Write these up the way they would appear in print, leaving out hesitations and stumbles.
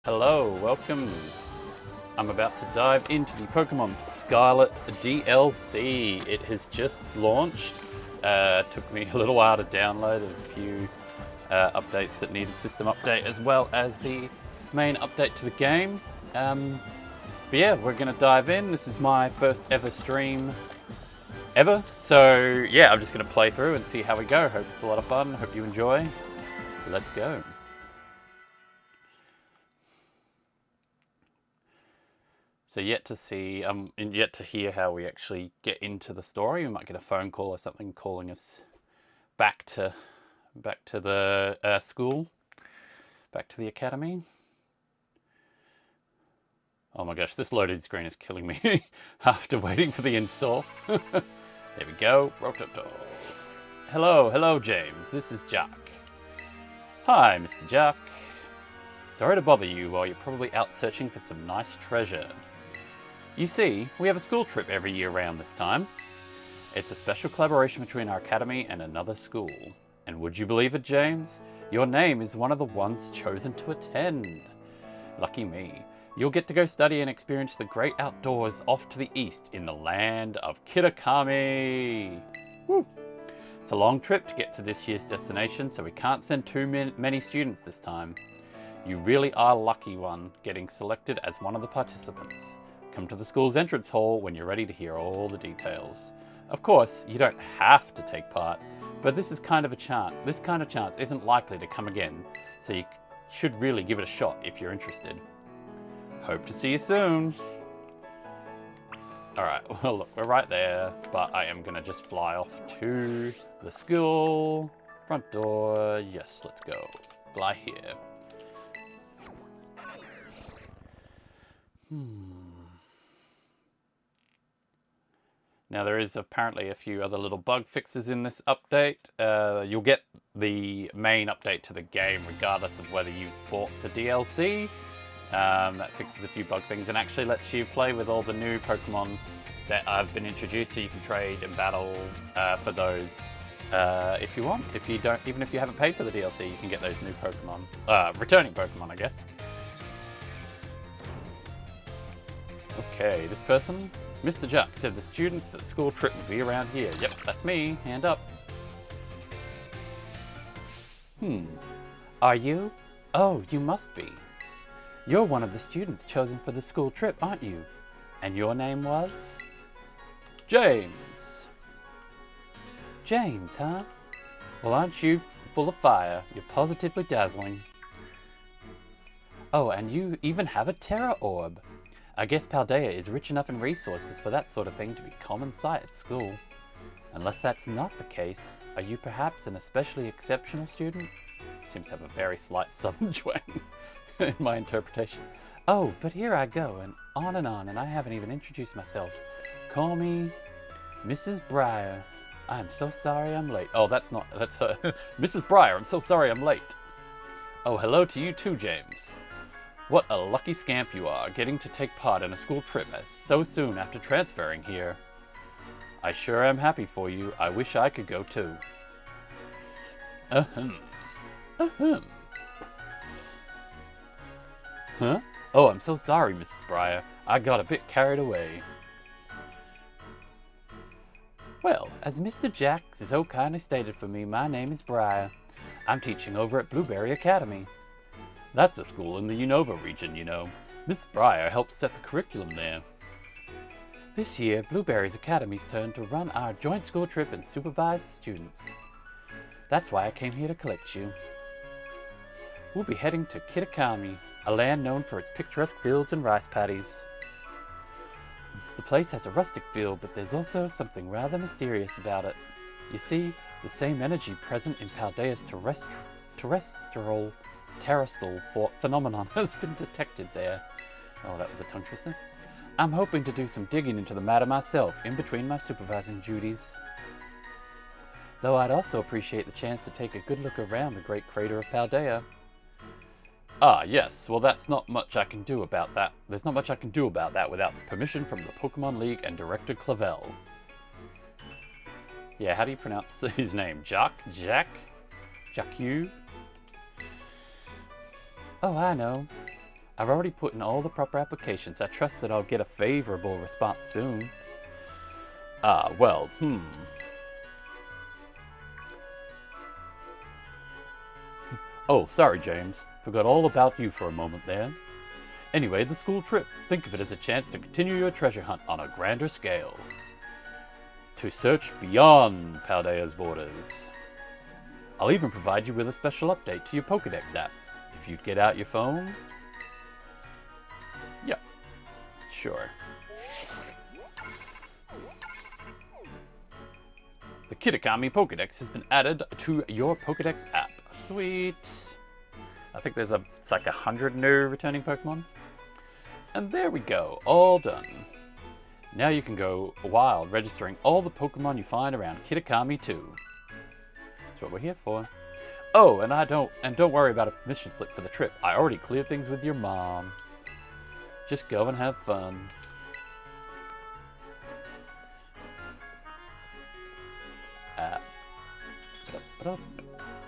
Hello, welcome. I'm about to dive into the Pokemon Scarlet DLC. It has just launched. Took me a little while to download. There's a few updates that need a system update as well as the main update to the game. But yeah, we're going to dive in. This is my first ever stream ever. So yeah, I'm just going to play through and see how we go. Hope it's a lot of fun. Hope you enjoy. Let's go. So yet to see, yet to hear how we actually get into the story. We might get a phone call or something calling us back to the school, back to the academy. Oh my gosh, this loaded screen is killing me after waiting for the install. There we go. Rototo. Hello, James. This is Jack. Hi, Mr. Jack. Sorry to bother you while you're probably out searching for some nice treasure. You see, we have a school trip every year around this time. It's a special collaboration between our academy and another school. And would you believe it, James? Your name is one of the ones chosen to attend. Lucky me. You'll get to go study and experience the great outdoors off to the east in the land of Kitakami. Woo. It's a long trip to get to this year's destination, so we can't send too many students this time. You really are lucky one getting selected as one of the participants. Come to the school's entrance hall when you're ready to hear all the details. Of course, you don't have to take part, but this kind of chance isn't likely to come again, so you should really give it a shot if you're interested. Hope to see you soon. Alright, well look, we're right there, but I am gonna just fly off to the school. Front door, yes, let's go. Fly here. Now there is apparently a few other little bug fixes in this update. You'll get the main update to the game regardless of whether you've bought the DLC. That fixes a few bug things and actually lets you play with all the new Pokemon that have been introduced, so you can trade and battle for those if you want. If you don't, even if you haven't paid for the DLC, you can get those new Pokemon, returning Pokemon, I guess. Okay, this person, Mr. Jack, said the students for the school trip would be around here. Yep, that's me. Hand up. Are you? Oh, you must be. You're one of the students chosen for the school trip, aren't you? And your name was? James. James, huh? Well, aren't you full of fire? You're positively dazzling. Oh, and you even have a Terra Orb. I guess Paldea is rich enough in resources for that sort of thing to be common sight at school. Unless that's not the case, are you perhaps an especially exceptional student? Seems to have a very slight southern twang in my interpretation. Oh, but here I go, and on, and I haven't even introduced myself. Call me Mrs. Briar. I'm so sorry I'm late. Oh, that's her. Mrs. Briar, I'm so sorry I'm late. Oh, hello to you too, James. What a lucky scamp you are, getting to take part in a school trip so soon after transferring here. I sure am happy for you. I wish I could go too. Huh? Oh, I'm so sorry, Mrs. Briar. I got a bit carried away. Well, as Mr. Jack so kindly stated for me, my name is Briar. I'm teaching over at Blueberry Academy. That's a school in the Unova region, you know. Miss Briar helps set the curriculum there. This year, Blueberry's Academy's turn to run our joint school trip and supervise the students. That's why I came here to collect you. We'll be heading to Kitakami, a land known for its picturesque fields and rice paddies. The place has a rustic feel, but there's also something rather mysterious about it. You see, the same energy present in Paldea's terrestrial phenomenon has been detected there. Oh, that was a tongue twister. I'm hoping to do some digging into the matter myself in between my supervising duties. Though I'd also appreciate the chance to take a good look around the great crater of Paldea. Ah, yes. Well, that's not much I can do about that. There's not much I can do about that without permission from the Pokemon League and Director Clavel. Yeah, how do you pronounce his name? Jack? Jacques? Oh, I know. I've already put in all the proper applications. I trust that I'll get a favorable response soon. Well, Oh, sorry, James. Forgot all about you for a moment there. Anyway, the school trip. Think of it as a chance to continue your treasure hunt on a grander scale. To search beyond Paldea's borders. I'll even provide you with a special update to your Pokédex app. If you get out your phone... Yeah, sure. The Kitakami Pokédex has been added to your Pokédex app. Sweet. I think it's like 100 new returning Pokemon. And there we go, all done. Now you can go wild, registering all the Pokemon you find around Kitakami too. That's what we're here for. Oh, and don't worry about a permission slip for the trip. I already cleared things with your mom. Just go and have fun.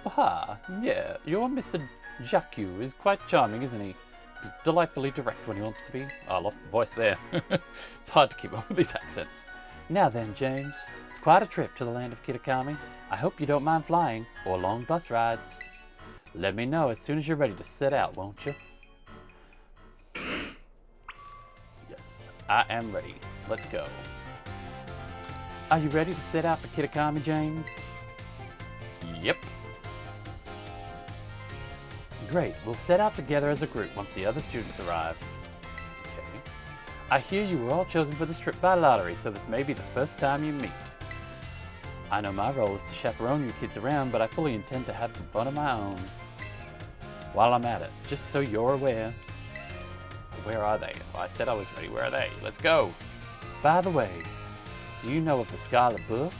Aha, yeah, your Mr. Jacques is quite charming, isn't he? Delightfully direct when he wants to be. Oh, I lost the voice there. It's hard to keep up with these accents. Now then, James, it's quite a trip to the land of Kitakami. I hope you don't mind flying or long bus rides. Let me know as soon as you're ready to set out, won't you? Yes, I am ready. Let's go. Are you ready to set out for Kitakami, James? Yep. Great, we'll set out together as a group once the other students arrive. Okay. I hear you were all chosen for this trip by lottery, so this may be the first time you meet. I know my role is to chaperone you kids around, but I fully intend to have some fun of my own. While I'm at it, just so you're aware. Where are they? Well, I said I was ready. Where are they? Let's go. By the way, do you know of the Scarlet Book?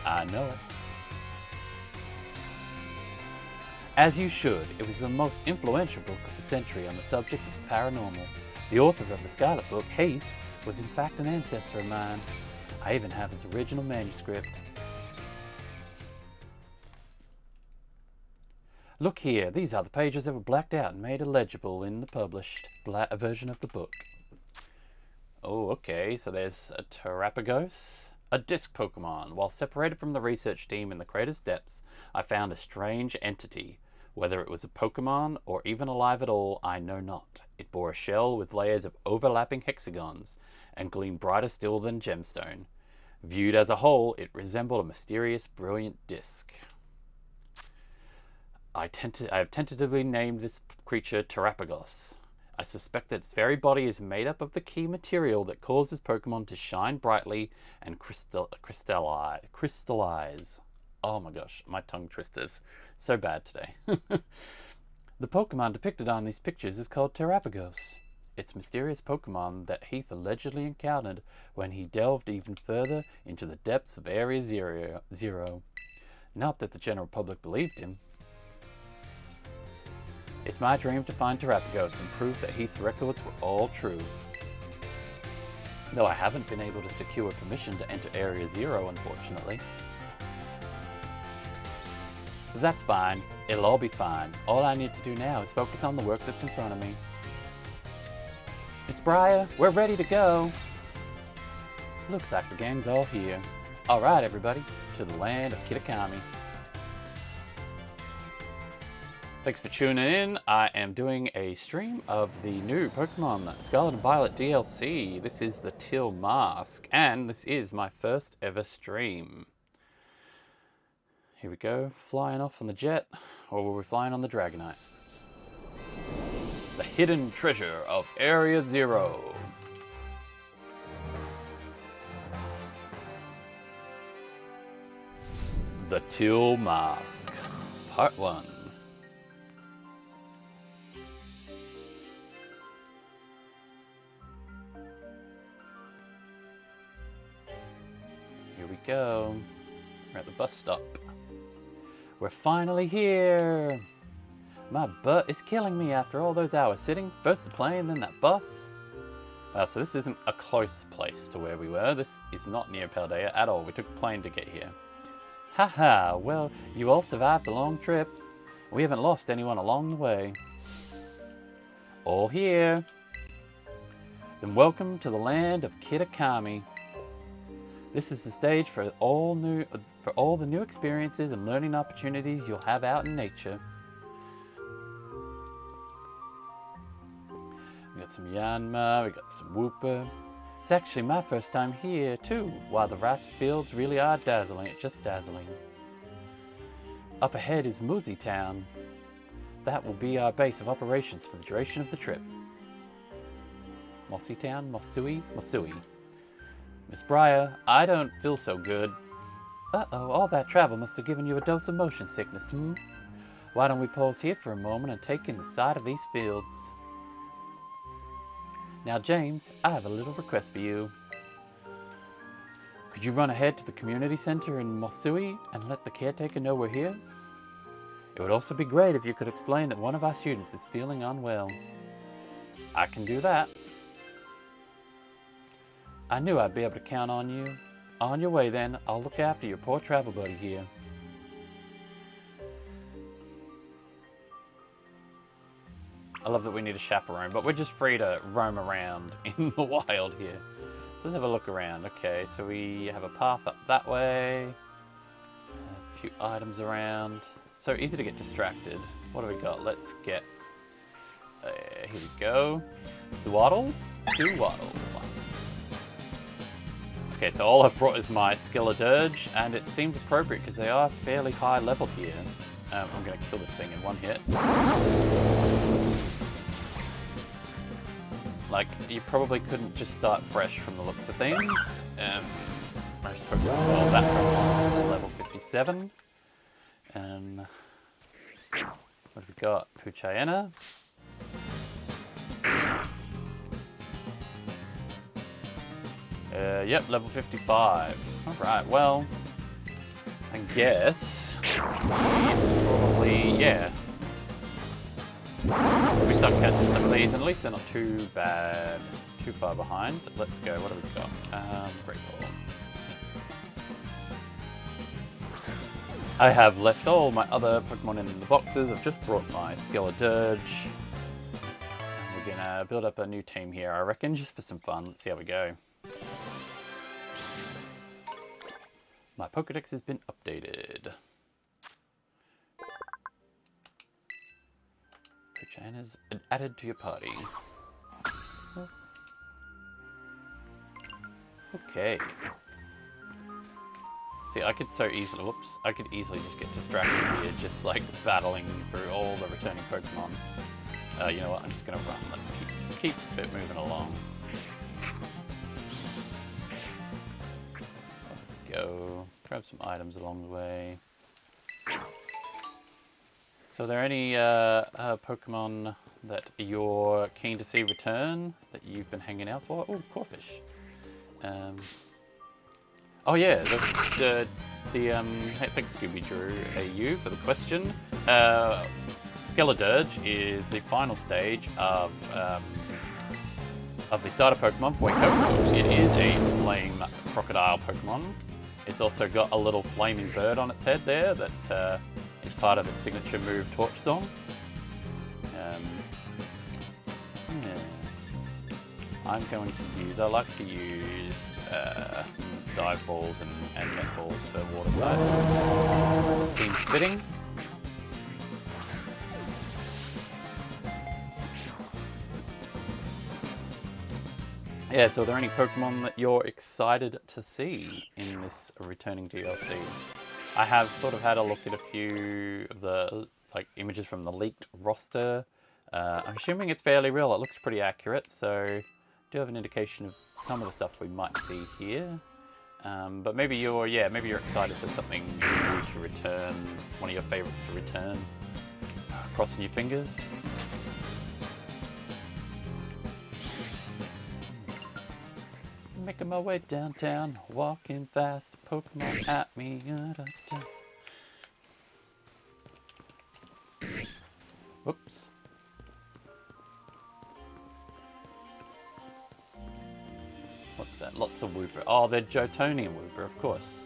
I know it. As you should, it was the most influential book of the century on the subject of the paranormal. The author of the Scarlet Book, Heath, was in fact an ancestor of mine. I even have his original manuscript. Look here, these are the pages that were blacked out and made illegible in the published version of the book. Oh, okay, so there's a Terrapagos, a disc Pokemon. While separated from the research team in the crater's depths, I found a strange entity. Whether it was a Pokemon or even alive at all, I know not. It bore a shell with layers of overlapping hexagons and gleamed brighter still than gemstone. Viewed as a whole, it resembled a mysterious, brilliant disc. I have tentatively named this creature Terrapagos. I suspect that its very body is made up of the key material that causes Pokemon to shine brightly and crystallize. Oh my gosh, my tongue twisters. So bad today. The Pokemon depicted on these pictures is called Terrapagos. It's mysterious Pokemon that Heath allegedly encountered when he delved even further into the depths of Area Zero. Not that the general public believed him. It's my dream to find Terrapagos and prove that Heath's records were all true. Though I haven't been able to secure permission to enter Area Zero, unfortunately. But that's fine. It'll all be fine. All I need to do now is focus on the work that's in front of me. Miss Briar, we're ready to go. Looks like the gang's all here. Alright, everybody, to the land of Kitakami. Thanks for tuning in. I am doing a stream of the new Pokemon Scarlet and Violet DLC. This is the Teal Mask, and this is my first ever stream. Here we go, flying off on the jet, or were we flying on the Dragonite? The hidden treasure of Area Zero. The Teal Mask, Part 1. Here we go. We're at the bus stop. We're finally here! My butt is killing me after all those hours sitting. First the plane, then that bus. So this isn't a close place to where we were. This is not near Paldea at all. We took a plane to get here. Haha, well, you all survived the long trip. We haven't lost anyone along the way. All here. Then welcome to the land of Kitakami. This is the stage for all the new experiences and learning opportunities you'll have out in nature. We got some Yanma, we got some Wooper. It's actually my first time here too. Wow, the rice fields really are dazzling, just dazzling. Up ahead is Muzi Town. That will be our base of operations for the duration of the trip. Mossy Town? Mosui? Mosui. Miss Briar, I don't feel so good. Uh-oh, all that travel must have given you a dose of motion sickness, hmm? Why don't we pause here for a moment and take in the sight of these fields? Now, James, I have a little request for you. Could you run ahead to the community center in Mosui and let the caretaker know we're here? It would also be great if you could explain that one of our students is feeling unwell. I can do that. I knew I'd be able to count on you. On your way then, I'll look after your poor travel buddy here. I love that we need a chaperone, but we're just free to roam around in the wild here. So let's have a look around. Okay, so we have a path up that way. A few items around. So easy to get distracted. What do we got? Let's get... here we go. Suwaddle? Suwaddle. Okay, so all I've brought is my Skeledirge, and it seems appropriate because they are fairly high level here. I'm going to kill this thing in one hit. Like, you probably couldn't just start fresh from the looks of things. Most Pokemon, well, that Pokemon is level 57. What have we got? Puchayena. Yep, level 55. Alright, well, I guess probably, yeah. We start catching some of these, and at least they're not too bad, too far behind. Let's go, what have we got? Great Ball. I have left all my other Pokemon in the boxes. I've just brought my Skeledirge. We're gonna build up a new team here, I reckon, just for some fun. Let's see how we go. My Pokedex has been updated. Puchayena's added to your party. Okay. See, I could so easily, whoops, I could easily just get distracted here, just like battling through all the returning Pokemon. You know what, I'm just gonna run. Let's keep it moving along. Go grab some items along the way. So are there any Pokemon that you're keen to see return that you've been hanging out for? Oh, Corphish. Oh yeah, the thanks Scooby Drew AU for the question. Skeledirge is the final stage of the starter Pokemon for Waco. It is a flame crocodile Pokemon. It's also got a little flaming bird on its head there that is part of its signature move, Torch Song. Yeah. I'm going to use, I like to use dive balls and net balls for water types. Seems fitting. Yeah, so are there any Pokemon that you're excited to see in this returning DLC? I have sort of had a look at a few of the images from the leaked roster. I'm assuming it's fairly real. It looks pretty accurate, so do have an indication of some of the stuff we might see here. But maybe you're excited for something new to return, one of your favorites to return. Crossing your fingers. Making my way downtown, walking fast, Pokemon at me. Whoops. What's that? Lots of Wooper. Oh, they're Jotonian Wooper, of course.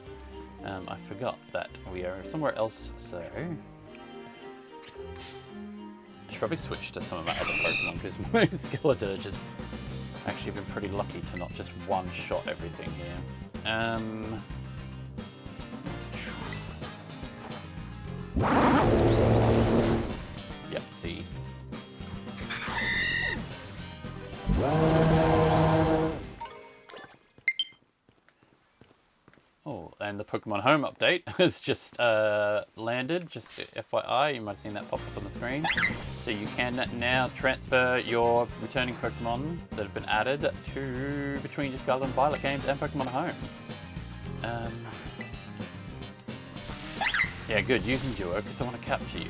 I forgot that we are somewhere else, so... should probably switch to some of my other Pokemon because my Skeledirge has actually been pretty lucky to not just one-shot everything here. Yep, see. Oh, and the Pokemon Home update has just landed. Just FYI, you might have seen that pop up on the screen. So you can now transfer your returning Pokemon that have been added to between your Scarlet and Violet games and Pokemon Home. Yeah, good. Using Duo because I want to capture you.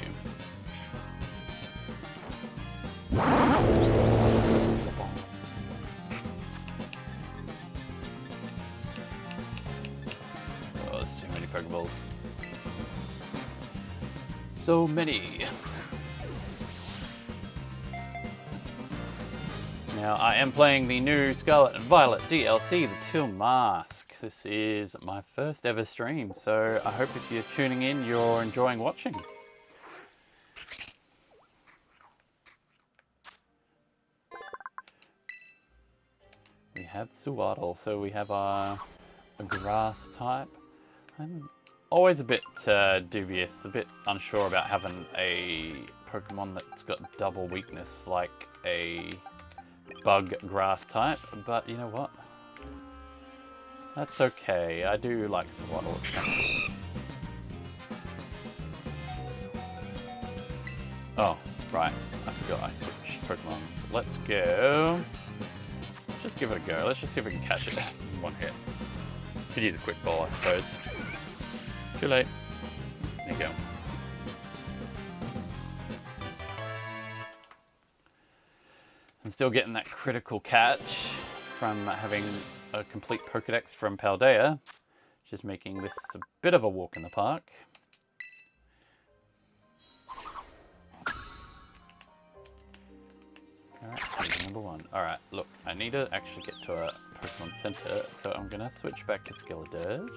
Oh, there's too many Pokeballs. So many. Now, I am playing the new Scarlet and Violet DLC, the Teal Mask. This is my first ever stream, so I hope if you're tuning in, you're enjoying watching. We have Sewaddle, so we have a grass type. I'm always a bit dubious, a bit unsure about having a Pokemon that's got double weakness like a bug grass type, but you know what? That's okay. I do like Sewaddle. It's kind of cool. Oh, right. I forgot I switched Pokemon. So let's go. Just give it a go. Let's just see if we can catch it in one hit. Could use a quick ball, I suppose. Too late. There you go. I'm still getting that critical catch from having a complete Pokedex from Paldea, just making this a bit of a walk in the park. Alright, number one. Alright, look, I need to actually get to a Pokemon Center, so I'm going to switch back to Skeledirge.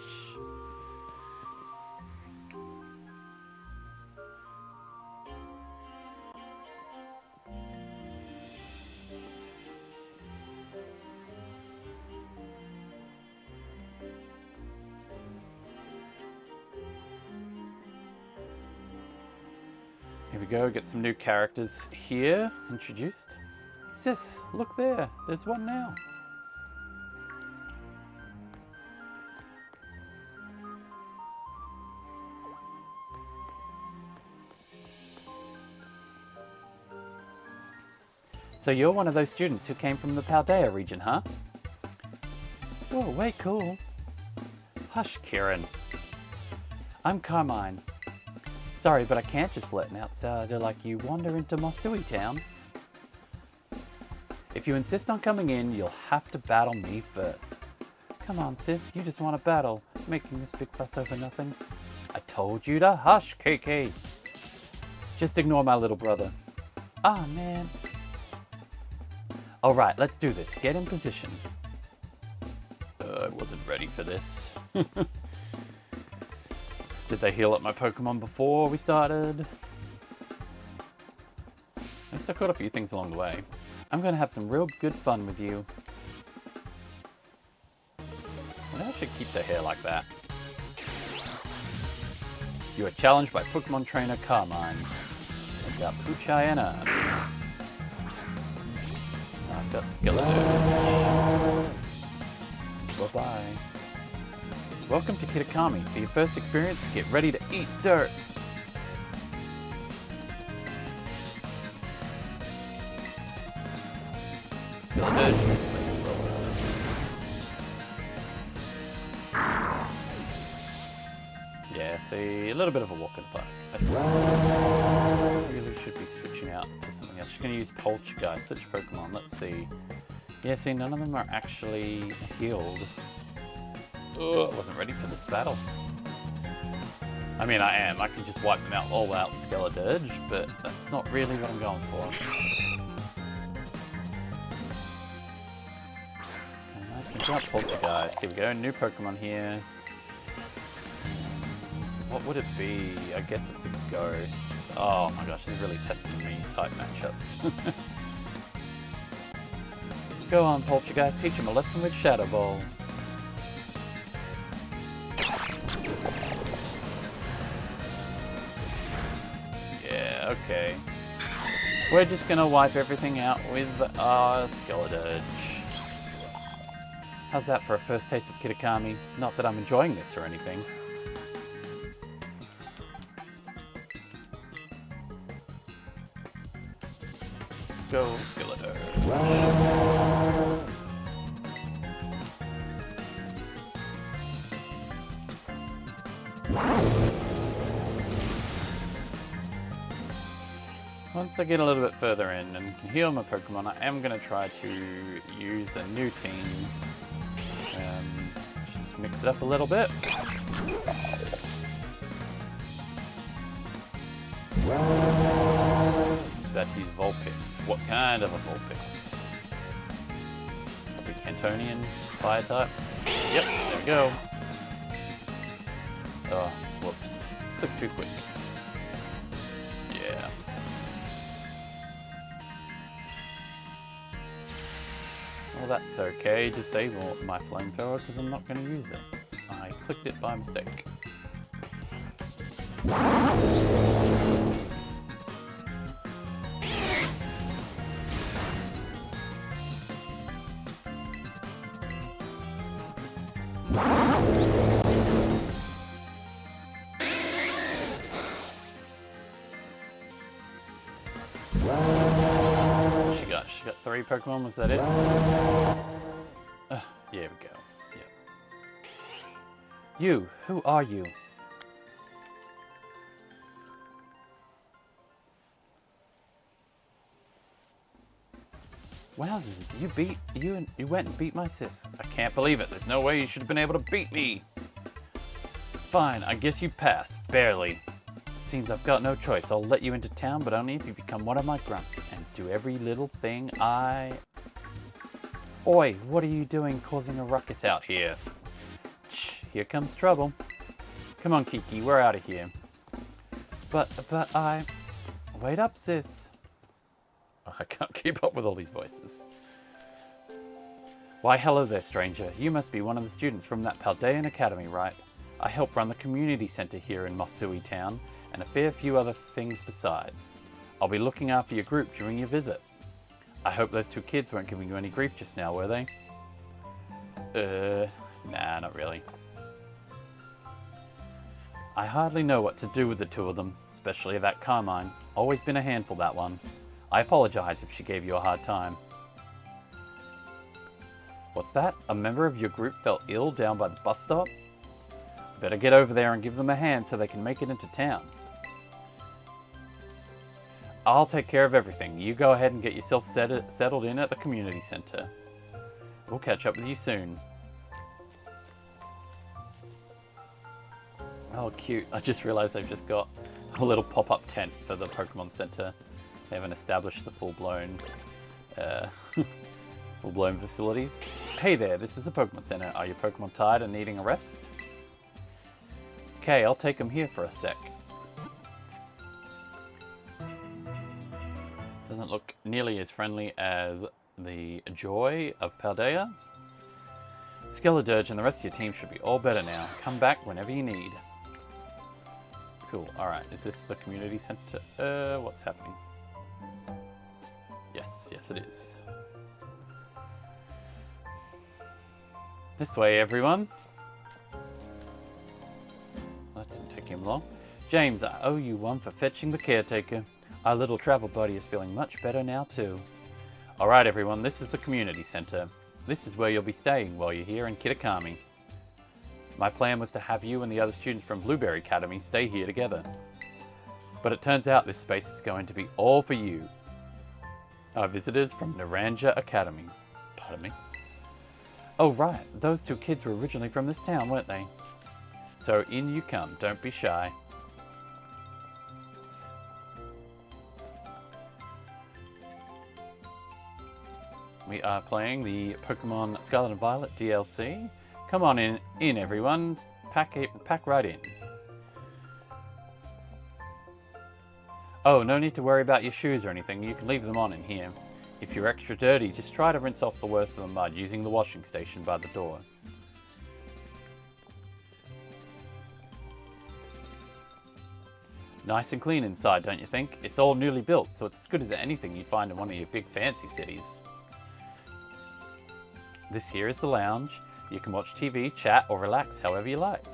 Here we go, get some new characters here introduced. Sis, look there, there's one now. So you're one of those students who came from the Paldea region, huh? Whoa, way cool. Hush, Kieran. I'm Carmine. Sorry, but I can't just let an outsider like you wander into Mosui Town. If you insist on coming in, you'll have to battle me first. Come on, sis, you just want to battle, making this big fuss over nothing. I told you to hush, KK. Just ignore my little brother. Ah, man. All right, let's do this. Get in position. I wasn't ready for this. Did they heal up my Pokemon before we started? At least I caught a few things along the way. I'm going to have some real good fun with you. Why do I should keep their hair like that? You are challenged by Pokemon trainer Carmine. I've got Puchayana. I've got Skeledirge. Bye-bye. Welcome to Kitakami. For your first experience, get ready to eat dirt. Yeah, see, a little bit of a walk in the park. I really should be switching out to something else. Just going to use Poltergeist, switch Pokemon. Let's see. Yeah, see, none of them are actually healed. Oh, I wasn't ready for this battle. I mean, I am. I could just wipe them out all out with Skeledirge, but that's not really what I'm going for. Okay, let's Poltergeist. Here we go. New Pokemon here. What would it be? I guess it's a ghost. Oh my gosh, this is really testing me type matchups. Go on, Poltergeist, teach him a lesson with Shadow Ball. Yeah, okay. We're just gonna wipe everything out with our Skeledirge. How's that for a first taste of Kitakami? Not that I'm enjoying this or anything. Go, Skeledirge. Once I get a little bit further in and can heal my Pokemon, I am going to try to use a new team. Just mix it up a little bit. Let's use Vulpix. What kind of a Vulpix? Probably Cantonian fire type. Yep, there we go. Oh, whoops. Click too quick. Yeah. Well, that's okay. Disable my flamethrower because I'm not going to use it. I clicked it by mistake. She got 3 Pokemon, was that it? Here we go. Yep. You, who are you? Wowzers, you went and beat my sis. I can't believe it. There's no way you should have been able to beat me. Fine, I guess you passed. Barely. Seems I've got no choice. I'll let you into town, but only if you become one of my grunts and do every little thing Oi, what are you doing causing a ruckus out here? Shh, here comes trouble. Come on, Kiki, we're out of here. But Wait up, sis. Oh, I can't keep up with all these voices. Why, hello there, stranger. You must be one of the students from that Paldean Academy, right? I help run the community center here in Masui Town, and a fair few other things besides. I'll be looking after your group during your visit. I hope those 2 kids weren't giving you any grief just now, were they? Nah, not really. I hardly know what to do with the 2 of them, especially that Carmine. Always been a handful, that one. I apologize if she gave you a hard time. What's that? A member of your group fell ill down by the bus stop? Better get over there and give them a hand so they can make it into town. I'll take care of everything. You go ahead and get yourself settled in at the community center. We'll catch up with you soon. Oh, cute. I just realized they've just got a little pop-up tent for the Pokemon Center. They haven't established the full-blown facilities. Hey there, this is the Pokemon Center. Are your Pokemon tired and needing a rest? Okay, I'll take them here for a sec. Doesn't look nearly as friendly as the Joy of Paldea. Skeledirge and the rest of your team should be all better now. Come back whenever you need. Cool, alright. Is this the community center? What's happening? Yes, it is. This way, everyone. That didn't take him long. James, I owe you one for fetching the caretaker. Our little travel buddy is feeling much better now, too. Alright, everyone, this is the community center. This is where you'll be staying while you're here in Kitakami. My plan was to have you and the other students from Blueberry Academy stay here together. But it turns out this space is going to be all for you. Our visitors from Naranja Academy. Pardon me. Oh, right. Those 2 kids were originally from this town, weren't they? So in you come. Don't be shy. We are playing the Pokémon Scarlet and Violet DLC. Come on in everyone. Pack right in. Oh, no need to worry about your shoes or anything. You can leave them on in here. If you're extra dirty, just try to rinse off the worst of the mud using the washing station by the door. Nice and clean inside, don't you think? It's all newly built, so it's as good as anything you'd find in one of your big fancy cities. This here is the lounge. You can watch TV, chat, or relax however you like.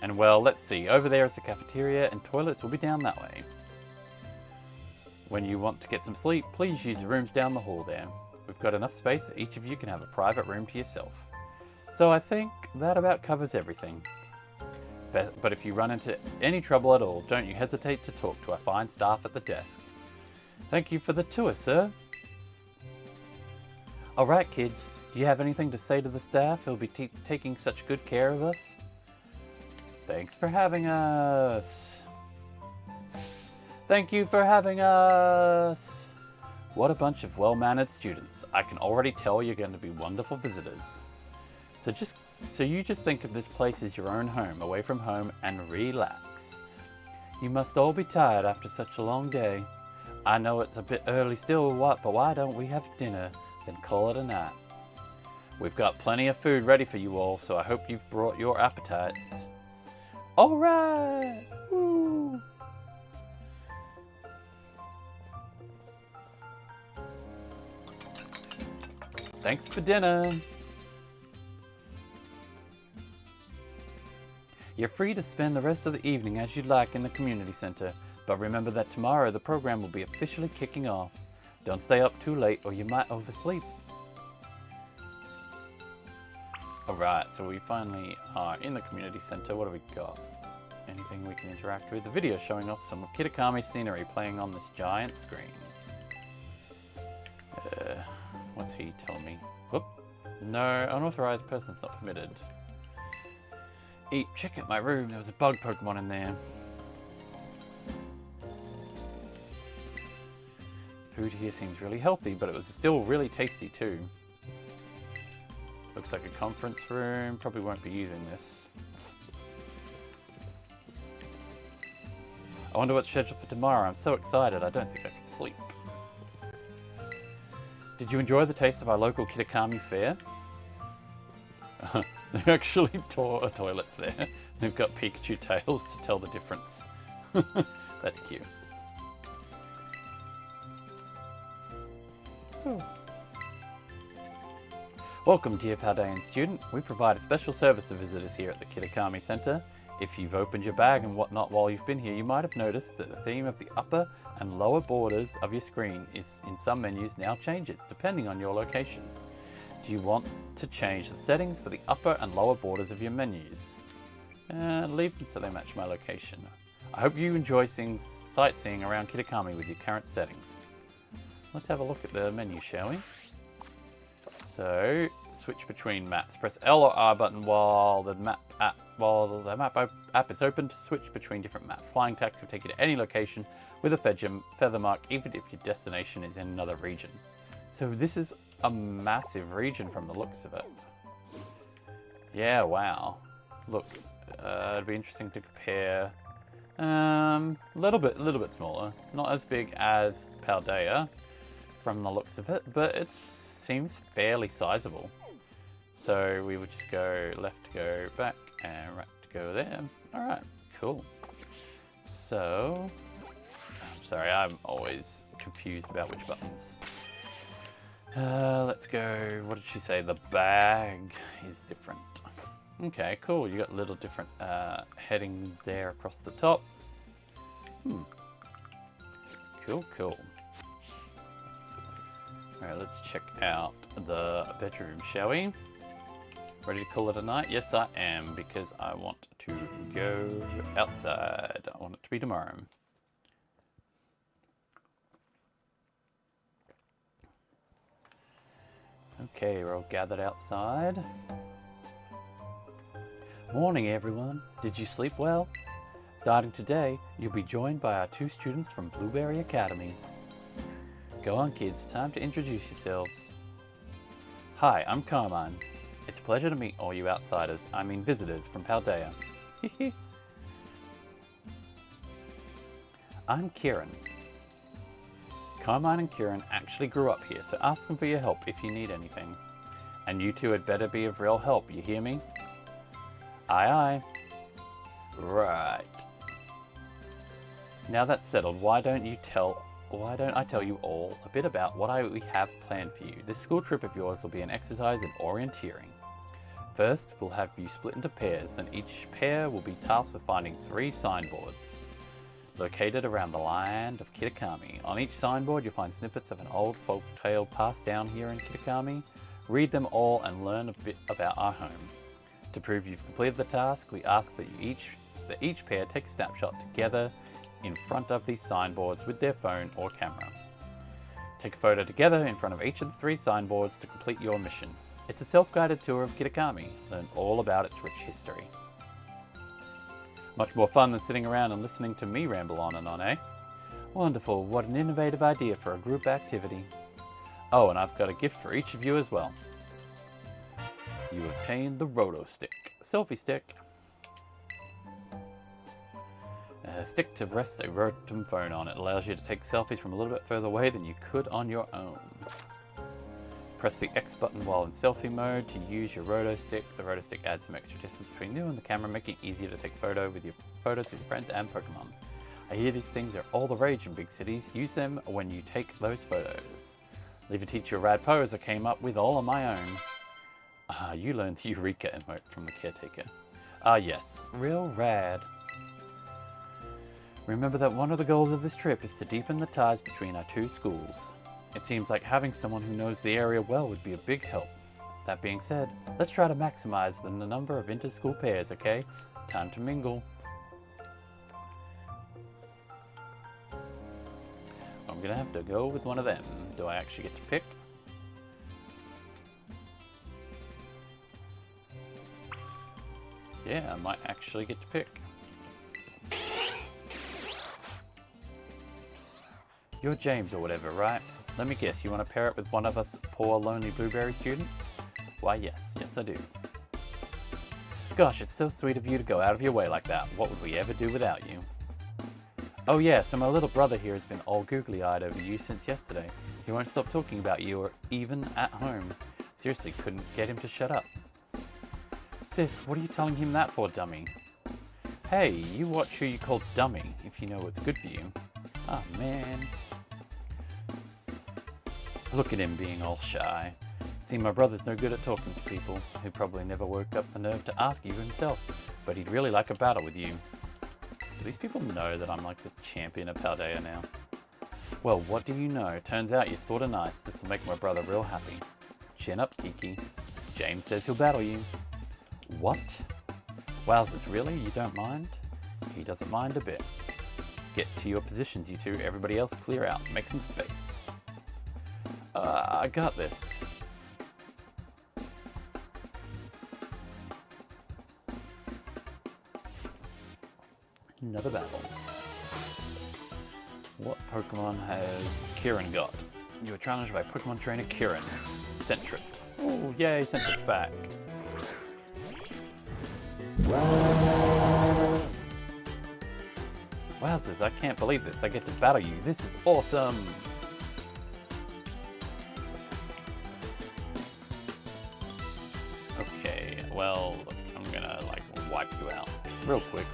And well, let's see. Over there is the cafeteria, and toilets will be down that way. When you want to get some sleep, please use the rooms down the hall there. We've got enough space that each of you can have a private room to yourself. So I think that about covers everything. But if you run into any trouble at all, don't you hesitate to talk to our fine staff at the desk. Thank you for the tour, sir. Alright, kids, do you have anything to say to the staff who'll be taking such good care of us? Thanks for having us. Thank you for having us. What a bunch of well-mannered students. I can already tell you're going to be wonderful visitors. So you just think of this place as your own home, away from home, and relax. You must all be tired after such a long day. I know it's a bit early still, but why don't we have dinner, then call it a night? We've got plenty of food ready for you all, so I hope you've brought your appetites. All right! Woo. Thanks for dinner. You're free to spend the rest of the evening as you'd like in the community center, but remember that tomorrow the program will be officially kicking off. Don't stay up too late or you might oversleep. Alright, so we finally are in the community center. What have we got? Anything we can interact with? The video showing off some of Kitakami's scenery playing on this giant screen. What's he telling me? Whoop. No, unauthorized person's not permitted. Eep, check out my room. There was a bug Pokemon in there. Food here seems really healthy, but it was still really tasty too. Looks like a conference room. Probably won't be using this. I wonder what's scheduled for tomorrow. I'm so excited, I don't think I can sleep. Did you enjoy the taste of our local Kitakami fair? There are actually toilets there. They've got Pikachu tails to tell the difference. That's cute. Ooh. Welcome, dear Paldean student. We provide a special service to visitors here at the Kitakami Center. If you've opened your bag and whatnot while you've been here, you might have noticed that the theme of the upper and lower borders of your screen is in some menus now changes, depending on your location. Do you want to change the settings for the upper and lower borders of your menus? Leave them so they match my location. I hope you enjoy sightseeing around Kitakami with your current settings. Let's have a look at the menu, shall we? So, switch between maps. Press L or R button while the map app is open to switch between different maps. Flying taxi will take you to any location with a feather mark, even if your destination is in another region. So this is a massive region from the looks of it. Yeah, wow. Look, it'd be interesting to compare. A little bit smaller. Not as big as Paldea from the looks of it, but it seems fairly sizable. So we would just go left to go back and right to go there. Alright, cool. So, I'm sorry, I'm always confused about which buttons. Let's go, what did she say? The bag is different. Okay, cool. You got a little different heading there across the top. Cool. Alright, let's check out the bedroom, shall we? Ready to call it a night? Yes, I am, because I want to go outside. I want it to be tomorrow. Okay, we're all gathered outside. Morning, everyone. Did you sleep well? Starting today, you'll be joined by our 2 students from Blueberry Academy. Go on, kids. Time to introduce yourselves. Hi, I'm Carmine. It's a pleasure to meet all you outsiders, I mean visitors from Paldea. I'm Kieran. Carmine and Kieran actually grew up here, so ask them for your help if you need anything. And you two had better be of real help, you hear me? Aye aye. Right. Now that's settled, why don't I tell you all a bit about what we have planned for you. This school trip of yours will be an exercise in orienteering. First, we'll have you split into pairs, and each pair will be tasked with finding 3 signboards located around the land of Kitakami. On each signboard, you'll find snippets of an old folk tale passed down here in Kitakami. Read them all and learn a bit about our home. To prove you've completed the task, we ask that each pair take a snapshot together in front of these signboards with their phone or camera. Take a photo together in front of each of the 3 signboards to complete your mission. It's a self-guided tour of Kitakami. Learn all about its rich history. Much more fun than sitting around and listening to me ramble on and on, eh? Wonderful, what an innovative idea for a group activity. Oh, and I've got a gift for each of you as well. You obtained the Roto Stick, selfie stick. A stick to rest a Rotom phone on. It allows you to take selfies from a little bit further away than you could on your own. Press the X button while in selfie mode to use your Roto Stick. The Roto Stick adds some extra distance between you and the camera, making it easier to take photos with your friends and Pokemon. I hear these things are all the rage in big cities. Use them when you take those photos. Leave a teacher a rad pose I came up with all on my own. You learned the Eureka emote from the caretaker. Yes, real rad. Remember that one of the goals of this trip is to deepen the ties between our 2 schools. It seems like having someone who knows the area well would be a big help. That being said, let's try to maximize the number of inter-school pairs, okay? Time to mingle. I'm gonna have to go with one of them. Do I actually get to pick? Yeah, I might actually get to pick. You're James or whatever, right? Let me guess, you want to pair up with one of us poor lonely blueberry students? Why yes, yes I do. Gosh, it's so sweet of you to go out of your way like that. What would we ever do without you? Oh yeah, so my little brother here has been all googly-eyed over you since yesterday. He won't stop talking about you or even at home. Seriously, couldn't get him to shut up. Sis, what are you telling him that for, dummy? Hey, you watch who you call dummy if you know what's good for you. Oh man. Look at him being all shy. See, my brother's no good at talking to people. He probably never woke up the nerve to ask you himself, but he'd really like a battle with you. Do these people know that I'm like the champion of Paldea now? Well, what do you know? Turns out you're sorta nice. This'll make my brother real happy. Chin up, Kiki. James says he'll battle you. What? Wowzers, really? You don't mind? He doesn't mind a bit. Get to your positions, you two. Everybody else clear out. Make some space. I got this. Another battle. What Pokemon has Kieran got? You were challenged by Pokemon trainer Kieran. Sentret. Oh, yay, Sentret's back. Wowzers, I can't believe this. I get to battle you. This is awesome. Okay, well, I'm gonna, like, wipe you out real quick.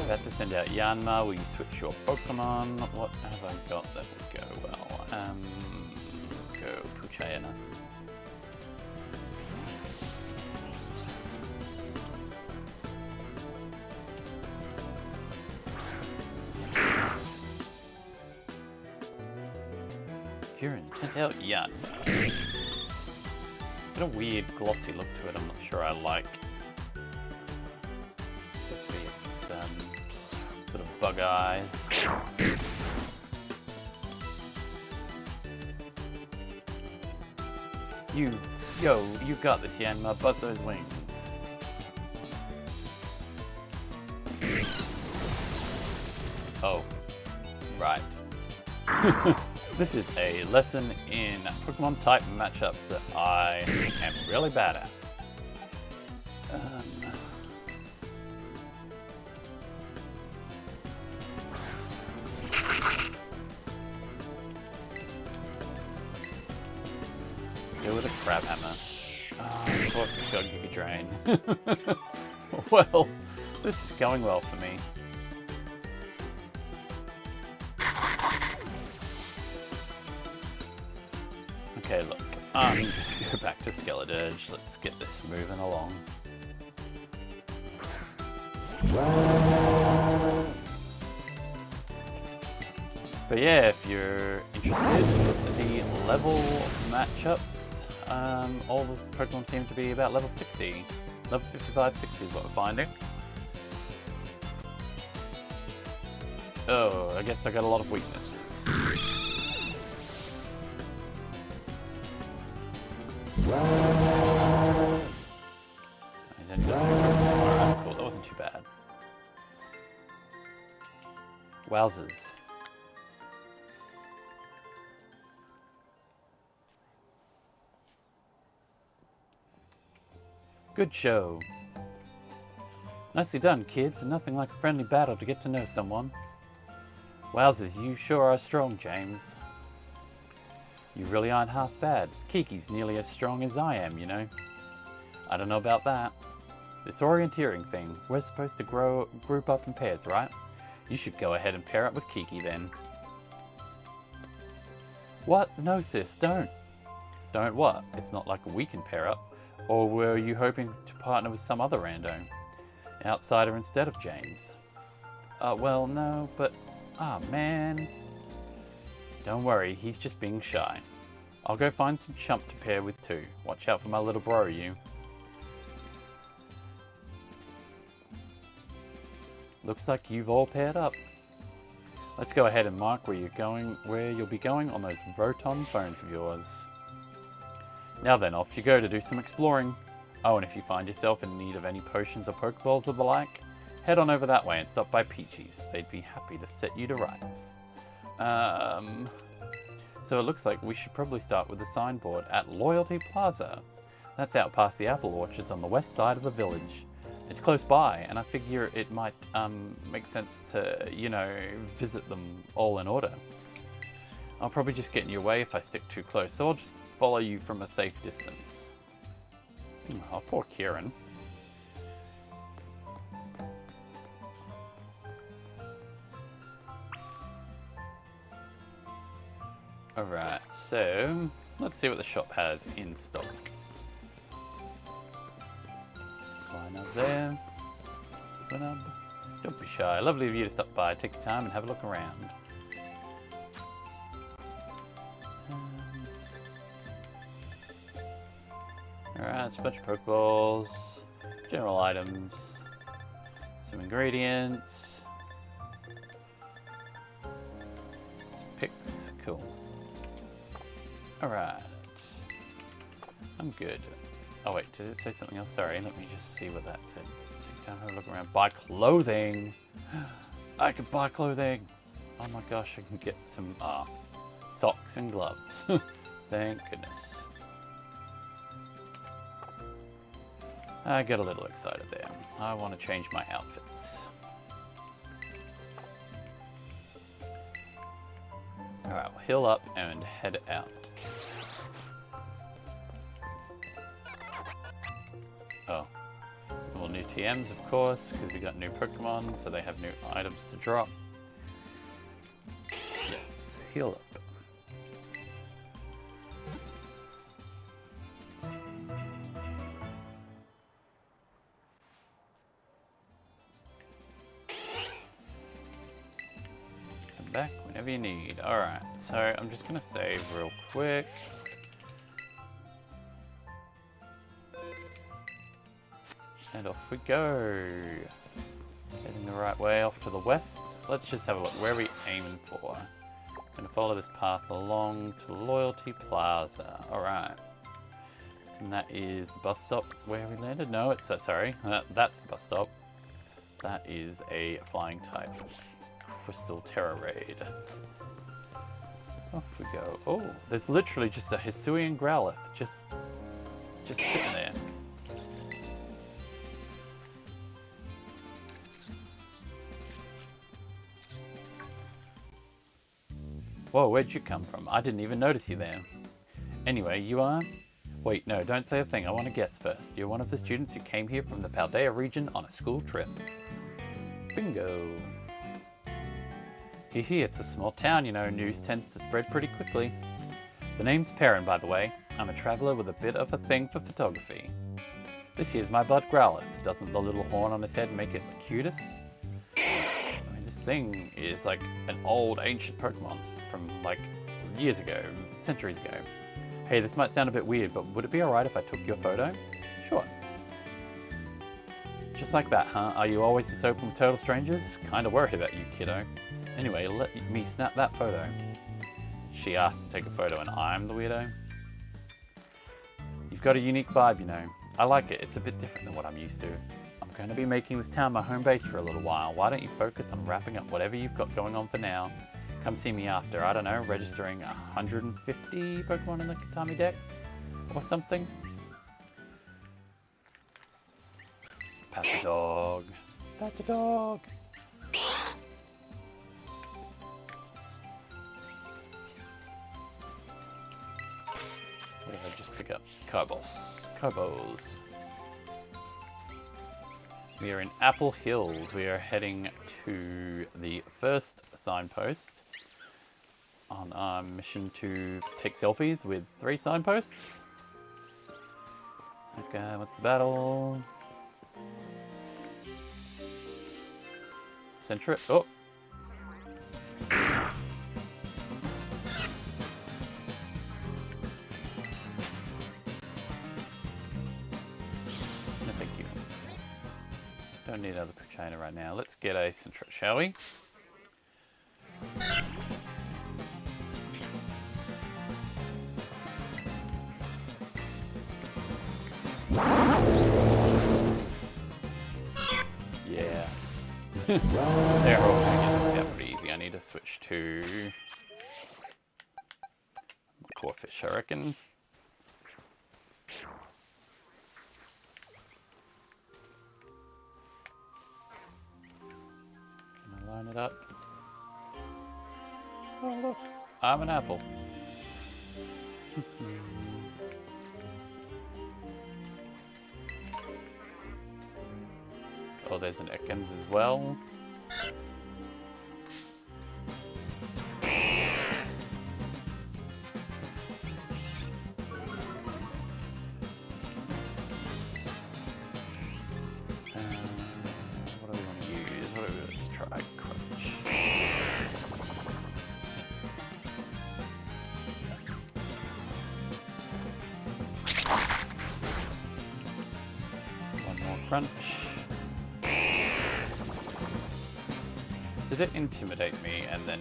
About to send out Yanma. Will you switch your Pokemon? What have I got that would go well? Let's go Puchayana. Kieran sent out Yanma. Got a weird glossy look to it. I'm not sure I like. It's sort of bug eyes. You got this, Yanma. Buzz those wings. Oh, right. This is a lesson in Pokemon type matchups that I am really bad at. Go with a Crab Hammer. Oh, I thought it could drain. Well, this is going well for me. Okay, look, I'm going to go back to Skeledirge. Let's get this moving along. But yeah, if you're interested, the level matchups, all the Pokemon seem to be about level 60. Level 55, 60 is what we're finding. Oh, I guess I got a lot of weaknesses. He's only got alright, cool, that wasn't too bad. Wowzers. Good show. Nicely done, kids, and nothing like a friendly battle to get to know someone. Wowzers, you sure are strong, James. You really aren't half bad. Kiki's nearly as strong as I am, you know. I don't know about that. This orienteering thing, we're supposed to group up in pairs, right? You should go ahead and pair up with Kiki then. What? No, sis, don't. Don't what? It's not like we can pair up. Or were you hoping to partner with some other rando? Outsider instead of James? Well, no, but... Ah, man. Don't worry, he's just being shy. I'll go find some chump to pair with too. Watch out for my little bro, you. Looks like you've all paired up. Let's go ahead and mark where you'll be going on those Voton phones of yours. Now then, off you go to do some exploring. Oh, and if you find yourself in need of any potions or Pokeballs or the like, head on over that way and stop by Peachy's. They'd be happy to set you to rights. So it looks like we should probably start with the signboard at Loyalty Plaza. That's out past the apple orchards on the west side of the village. It's close by, and I figure it might make sense to, you know, visit them all in order. I'll probably just get in your way if I stick too close, so I'll just follow you from a safe distance. Oh, poor Kieran. Alright, so let's see what the shop has in stock. Swinub there. Swinub. Don't be shy. Lovely of you to stop by. Take your time and have a look around. Alright, it's a bunch of Pokeballs, general items, some ingredients, some picks. Cool. Alright. I'm good. Oh wait, did it say something else? Sorry, let me just see what that said. Take time, have a look around. Buy clothing! I can buy clothing! Oh my gosh, I can get some socks and gloves. Thank goodness. I get a little excited there. I want to change my outfits. Alright, we'll heal up and head out. Oh. Well, new TMs, of course, because we got new Pokemon, so they have new items to drop. Yes, heal up. Back whenever you need. Alright, so I'm just going to save real quick. And off we go. Heading the right way off to the west. Let's just have a look. Where are we aiming for? I'm going to follow this path along to Loyalty Plaza. Alright. And that is the bus stop where we landed. No, it's sorry. That's the bus stop. That is a flying type. Crystal Terror Raid. Off we go. Oh, there's literally just a Hisuian Growlithe just sitting there. Whoa, where'd you come from? I didn't even notice you there. Anyway, you are? Wait, no, don't say a thing. I want to guess first. You're one of the students who came here from the Paldea region on a school trip. Bingo. Hee, it's a small town, you know. News tends to spread pretty quickly. The name's Perrin, by the way. I'm a traveler with a bit of a thing for photography. This here's my bud Growlithe. Doesn't the little horn on his head make it the cutest? I mean, this thing is like an old, ancient Pokemon from like years ago, centuries ago. Hey, this might sound a bit weird, but would it be alright if I took your photo? Sure. Just like that, huh? Are you always this open with total strangers? Kinda worried about you, kiddo. Anyway, let me snap that photo. She asked to take a photo and I'm the weirdo. You've got a unique vibe, you know. I like it. It's a bit different than what I'm used to. I'm going to be making this town my home base for a little while. Why don't you focus on wrapping up whatever you've got going on for now? Come see me after, I don't know, registering 150 Pokemon in the Kitakami Dex? Or something? Pat the dog. Pat the dog. What did I just pick up? Cobos. We are in Apple Hills. We are heading to the first signpost on our mission to take selfies with 3 signposts. Okay, what's the battle? Centric. Oh! No, thank you. Don't need another Pochina right now. Let's get a Centric, shall we? Yeah. They're all hanging out pretty easy. I need to switch to Corphish, I reckon. Can I line it up? Oh look, I'm an apple. Oh, there's an Ekans as well. What do we want to use? Let's try Crunch. One more Crunch. Did it intimidate me and then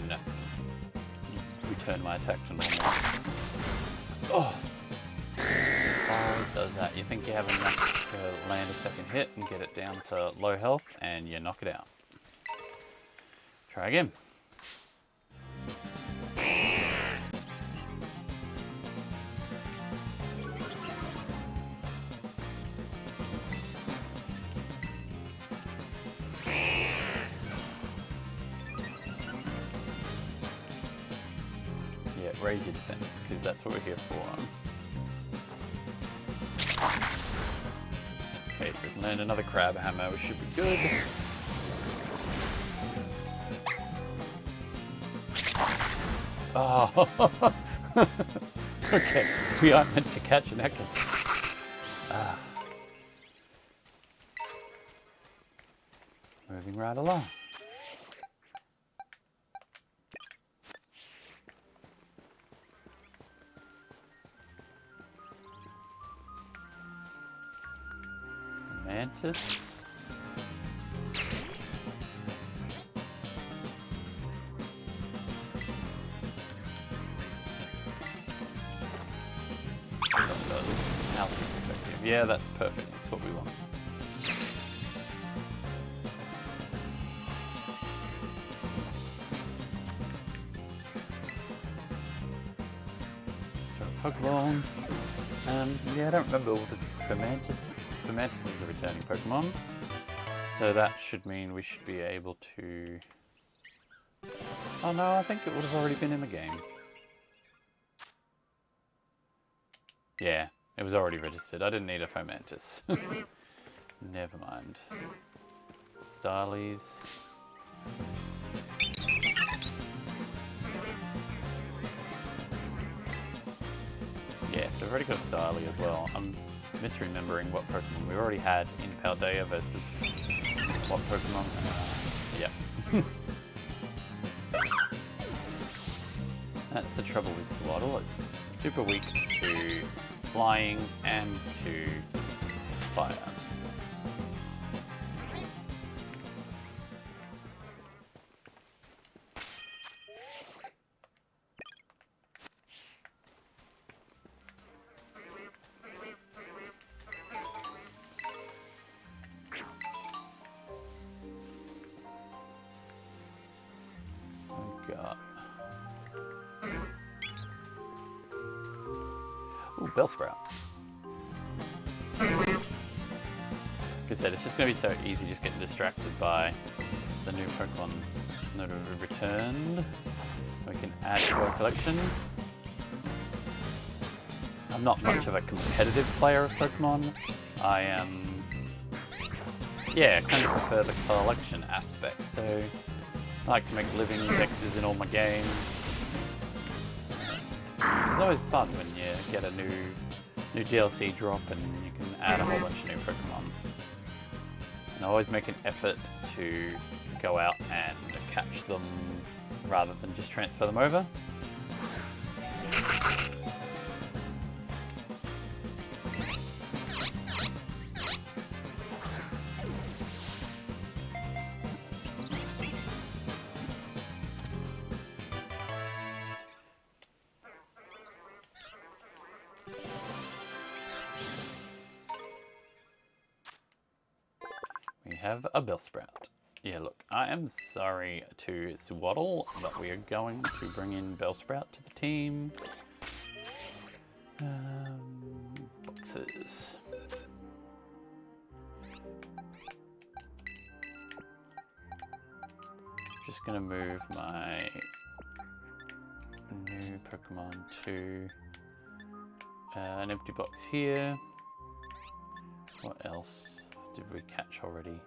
return my attack to normal? Oh! Always does that. You think you have enough to land a second hit and get it down to low health and you knock it out. Try again. Raise your defense, because that's what we're here for. Okay, so we can land another crab hammer, which should be good. Oh, okay, we are meant to catch an Ekans. Moving right along. Mantis. Effective. Yeah, that's perfect. That's what we want. Pokeball. Yeah, I don't remember what this Fermentus. Fermentus is a returning Pokemon. So that should mean we should be able to... Oh no, I think it would have already been in the game. Yeah, it was already registered. I didn't need a Fomantis. Never mind. Stylies. Yeah, so we've already got Styly as well. I'm misremembering what Pokemon we already had in Paldea versus what Pokemon. Yeah. That's the trouble with Swaddle. It's super weak to flying and to fire. Ooh, Bellsprout. Like I said, it's just going to be so easy just getting distracted by the new Pokemon that have returned. We can add to our collection. I'm not much of a competitive player of Pokemon. I am, yeah, kind of prefer the collection aspect. So I like to make living indexes in all my games. It's always fun when you get a new DLC drop and you can add a whole bunch of new Pokemon. And I always make an effort to go out and catch them rather than just transfer them over. We have a Bellsprout. Yeah, look, I am sorry to Swaddle, but we are going to bring in Bellsprout to the team. Boxes. Just gonna move my new Pokemon to an empty box here. What else did we catch already?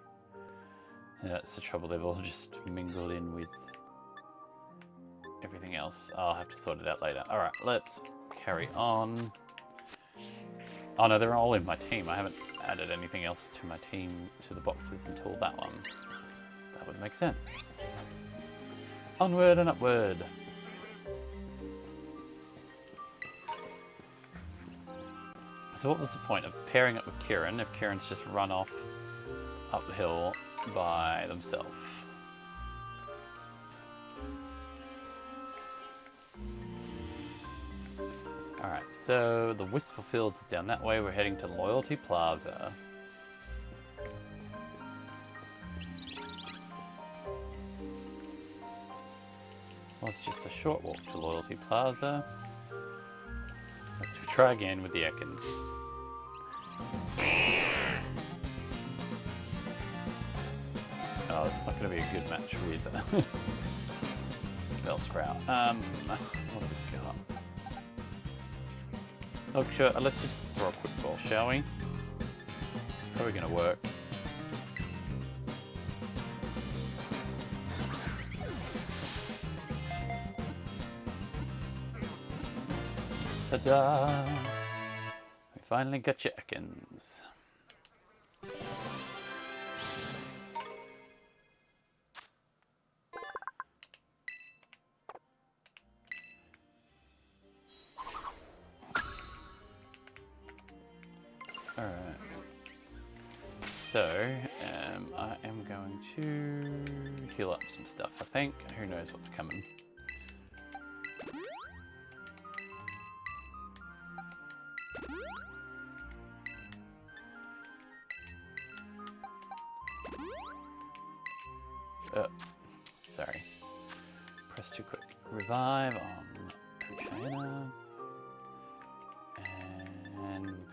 Yeah, that's the trouble, they've all just mingled in with everything else. I'll have to sort it out later. Alright, let's carry on. Oh no, they're all in my team. I haven't added anything else to my team, to the boxes until that one. That would make sense. Onward and upward. So what was the point of pairing up with Kieran if Kieran's just run off uphill by themselves? Alright, so the Wistful Fields is down that way. We're heading to Loyalty Plaza. Well, it's just a short walk to Loyalty Plaza. Let's try again with the Ekans. Oh, it's not going to be a good match with Bellsprout. What have we got? Oh, sure, let's just throw a quick ball, shall we? Probably going to work. Ta-da! We finally got your Ekans. Alright. So, I am going to heal up some stuff, I think. Who knows what's coming. Sorry. Press too quick. Revive on Pochina.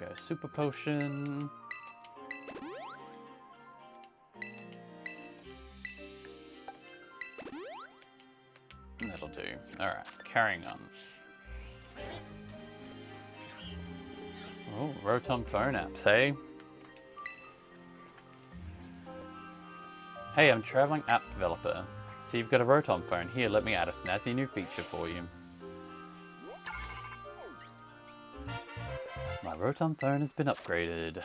Okay, super potion. That'll do. Alright, carrying on. Oh, Rotom phone apps, hey? Hey, I'm a traveling app developer. So you've got a Rotom phone. Here, let me add a snazzy new feature for you. My Rotom phone has been upgraded.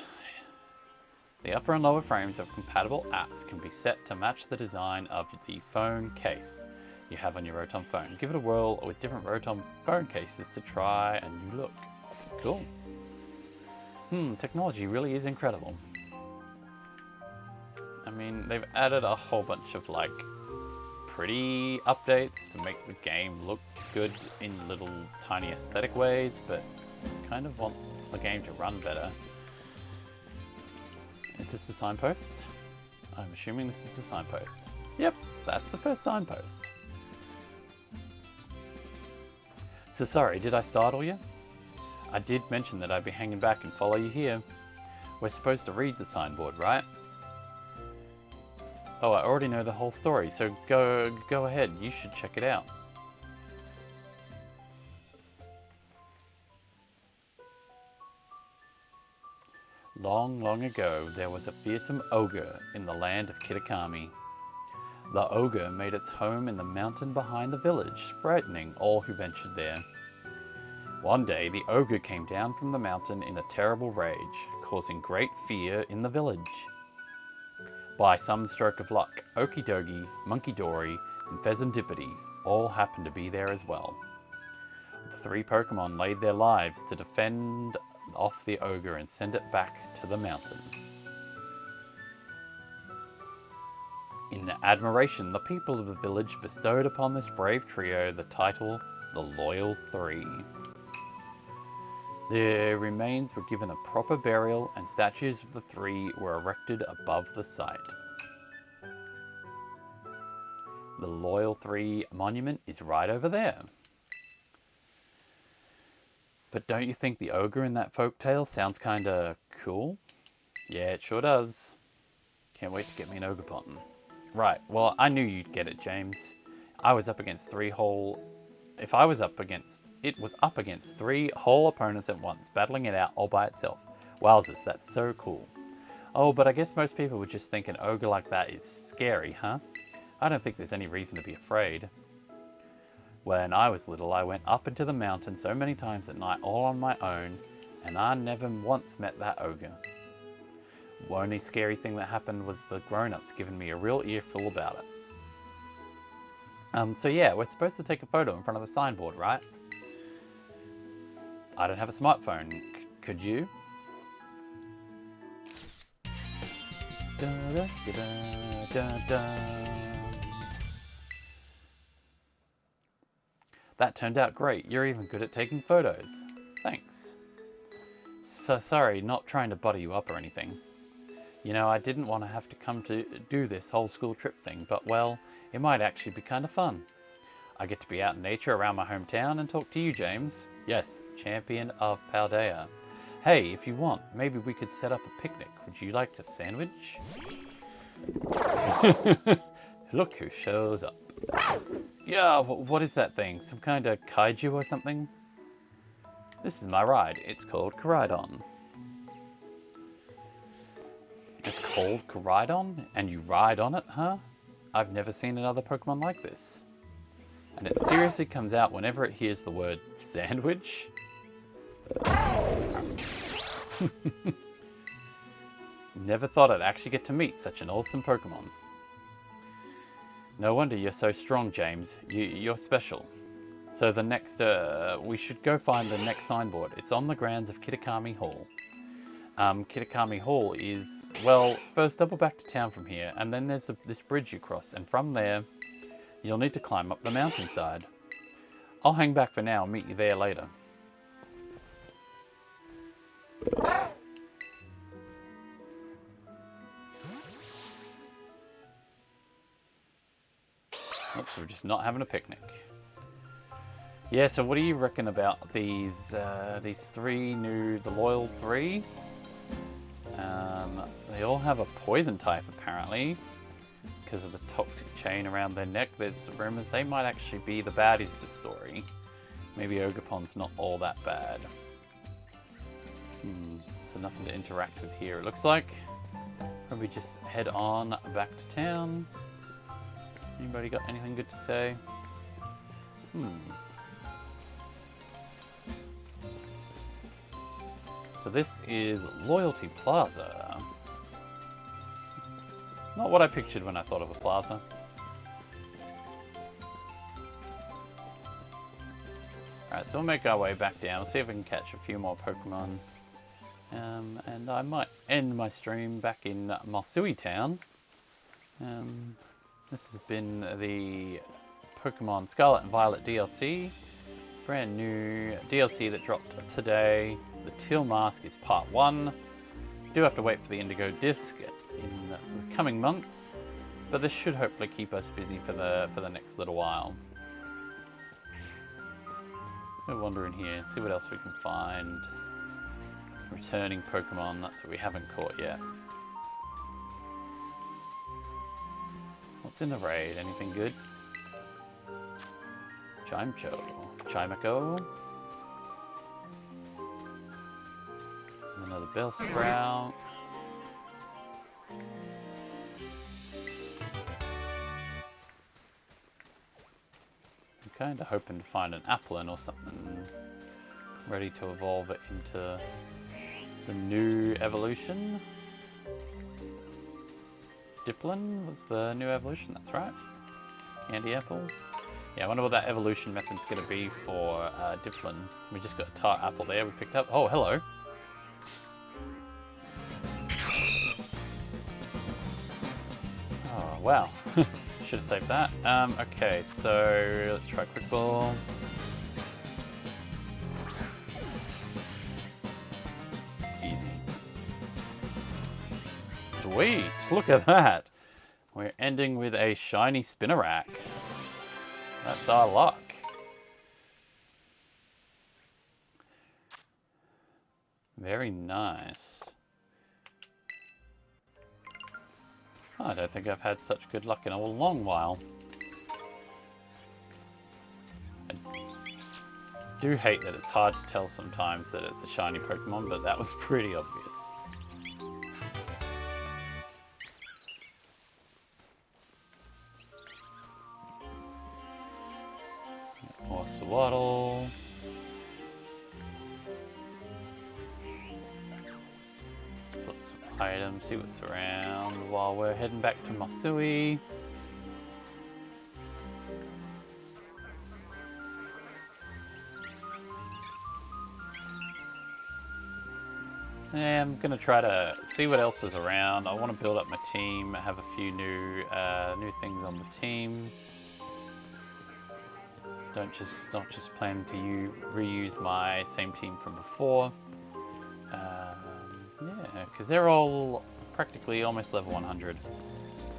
The upper and lower frames of compatible apps can be set to match the design of the phone case you have on your Rotom phone. Give it a whirl with different Rotom phone cases to try a new look. Cool. Technology really is incredible. I mean, they've added a whole bunch of like pretty updates to make the game look good in little tiny aesthetic ways, but kind of want the game to run better. Is this the signpost? I'm assuming this is the signpost. Yep, that's the first signpost. So sorry, did I startle you? I did mention that I'd be hanging back and follow you here. We're supposed to read the signboard, right? Oh, I already know the whole story, so go ahead, you should check it out. Long, long ago, there was a fearsome ogre in the land of Kitakami. The ogre made its home in the mountain behind the village, frightening all who ventured there. One day, the ogre came down from the mountain in a terrible rage, causing great fear in the village. By some stroke of luck, Okidogi, Monkey Dory, and Pheasantipity all happened to be there as well. The three Pokemon laid their lives to defend off the ogre and send it back to the mountain. In admiration, the people of the village bestowed upon this brave trio the title, the Loyal Three. Their remains were given a proper burial and statues of the three were erected above the site. The Loyal Three monument is right over there. But don't you think the ogre in that folktale sounds kinda cool? Yeah, it sure does. Can't wait to get me an Ogerpon. Right, well, I knew you'd get it, James. It was up against three whole opponents at once, battling it out all by itself. Wowzers, that's so cool. Oh, but I guess most people would just think an ogre like that is scary, huh? I don't think there's any reason to be afraid. When I was little, I went up into the mountain so many times at night all on my own, and I never once met that ogre. The only scary thing that happened was the grown-ups giving me a real earful about it. So yeah, we're supposed to take a photo in front of the signboard, right? I don't have a smartphone. Could you? Da, da, da, da, da. That turned out great. You're even good at taking photos. Thanks. So sorry, not trying to butter you up or anything. You know, I didn't want to have to come to do this whole school trip thing, but well, it might actually be kind of fun. I get to be out in nature around my hometown and talk to you, James. Yes, champion of Paldea. Hey, if you want, maybe we could set up a picnic. Would you like a sandwich? Look who shows up. Yeah, what is that thing? Some kind of kaiju or something? This is my ride. It's called Koraidon. It's called Koraidon? And you ride on it, huh? I've never seen another Pokemon like this. And it seriously comes out whenever it hears the word sandwich. Never thought I'd actually get to meet such an awesome Pokemon. No wonder you're so strong, James. You're special. So the next, we should go find the next signboard. It's on the grounds of Kitakami Hall. Kitakami Hall is, well, first double back to town from here, and then there's this bridge you cross, and from there, you'll need to climb up the mountainside. I'll hang back for now and meet you there later. Oops, we're just not having a picnic. Yeah, so what do you reckon about these three new, the Loyal 3? They all have a poison type apparently, because of the toxic chain around their neck. There's rumors they might actually be the baddies of the story. Maybe Ogerpon's not all that bad. So nothing to interact with here, it looks like. Probably just head on back to town. Anybody got anything good to say? So this is Loyalty Plaza. Not what I pictured when I thought of a plaza. Alright, so we'll make our way back down, see if we can catch a few more Pokemon. And I might end my stream back in Matsui Town. This has been the Pokemon Scarlet and Violet DLC. Brand new DLC that dropped today. The Teal Mask is part 1. Do have to wait for the Indigo Disc in the coming months, but this should hopefully keep us busy for the next little while. We'll wander in here, see what else we can find. Returning Pokemon that we haven't caught yet. What's in the raid? Anything good? Chimako. Another Bellsprout. I'm kind of hoping to find an Applin or something ready to evolve it into the new evolution. Diplin was the new evolution, that's right. Candy Apple. Yeah, I wonder what that evolution method's going to be for Diplin. We just got a tart apple there we picked up. Oh, hello. Oh, wow. Should have saved that. Okay, so let's try Quick Ball. Easy. Sweet, look at that. We're ending with a shiny Spinnerack. That's our luck. Very nice. I don't think I've had such good luck in a long while. I do hate that it's hard to tell sometimes that it's a shiny Pokemon, but that was pretty obvious. More Swaddle. Put some items, see what's around while we're heading back to Matsui. Yeah, I'm gonna try to see what else is around. I want to build up my team, have a few new things on the team. Not just plan to reuse my same team from before. Yeah, because they're all practically almost level 100.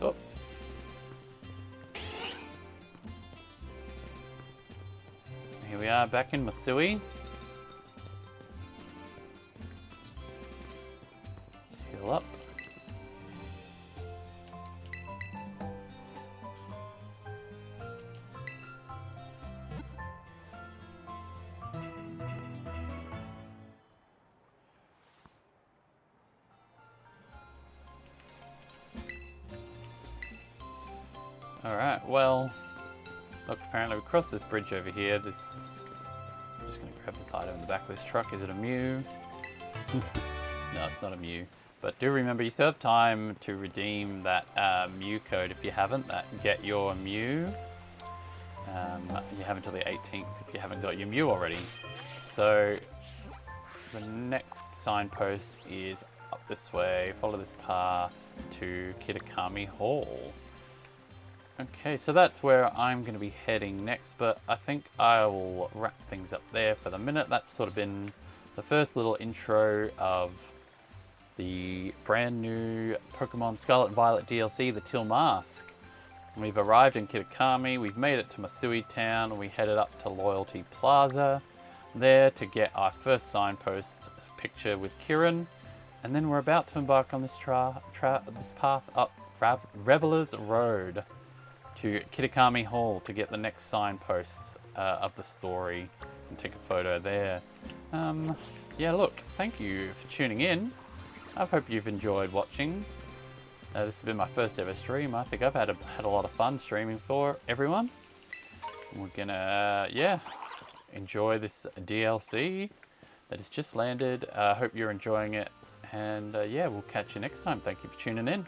Oh. Here we are back in Matsui. Heal up. Alright, well, look, apparently we crossed this bridge over here. I'm just going to grab this item in the back of this truck. Is it a Mew? No, it's not a Mew. But do remember, you still have time to redeem that Mew code if you haven't, that Get Your Mew. You have until the 18th if you haven't got your Mew already. So, the next signpost is up this way. Follow this path to Kitakami Hall. Okay, so that's where I'm going to be heading next, but I think I will wrap things up there for the minute. That's sort of been the first little intro of the brand new Pokemon Scarlet Violet DLC, the Teal Mask. We've arrived in Kitakami, we've made it to Masui Town, and we headed up to Loyalty Plaza there to get our first signpost picture with Kirin. And then we're about to embark on this this path up Revelers Road to Kitakami Hall to get the next signpost of the story and take a photo there. Yeah, look, thank you for tuning in. I hope you've enjoyed watching. This has been my first ever stream. I think I've had a lot of fun streaming for everyone. We're gonna, yeah, enjoy this DLC that has just landed. I hope you're enjoying it. And yeah, we'll catch you next time. Thank you for tuning in.